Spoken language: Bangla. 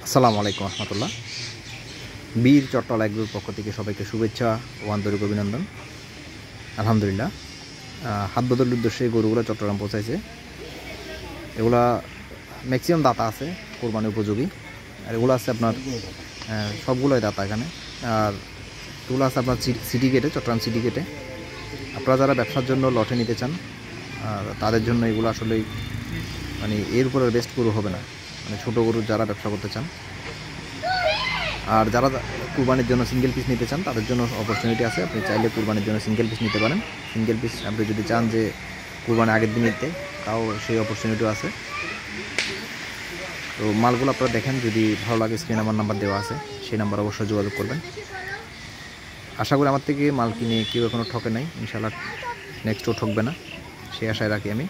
আসসালামু আলাইকুম রহমতুল্লাহ। বীর চট্টলা এগ্রোর পক্ষ থেকে সবাইকে শুভেচ্ছা ও আন্তরিক অভিনন্দন। আলহামদুলিল্লাহ, হাত বদলের উদ্দেশ্যে গরুগুলো চট্টগ্রাম পৌঁছাইছে। এগুলা ম্যাক্সিমাম দাতা আছে, কোরবানি উপযোগী। আর এগুলো আছে আপনার সবগুলোই দাতা এখানে। আর এগুলো আছে আপনার সিটি গেটে, চট্টগ্রাম সিটি গেটে। আপনারা যারা ব্যবসার জন্য লটে নিতে চান আর তাদের জন্য এগুলো আসলেই মানে এর উপরে বেস্ট গরু হবে না, মানে ছোটো গরু যারা ব্যবসা করতে চান। আর যারা কুরবানির জন্য সিঙ্গেল পিস নিতে চান তাদের জন্য অপরচুনিটি আছে। আপনি চাইলে কুরবানির জন্য সিঙ্গেল পিস নিতে পারেন। সিঙ্গেল পিস আপনি যদি চান যে কুরবানি আগের দিন নিতে, তাও সেই অপরচুনিটিও আছে। তো মালগুলো আপনারা দেখেন, যদি ভালো লাগে স্ক্রিনে আমার নাম্বার দেওয়া আছে, সেই নাম্বার অবশ্যই যোগাযোগ করবেন। আশা করি আমার থেকে মাল কিনে কেউ এখনও ঠকে নাই, ইনশাআল্লাহ নেক্সটও ঠকবে না, সেই আশায় রাখি আমি।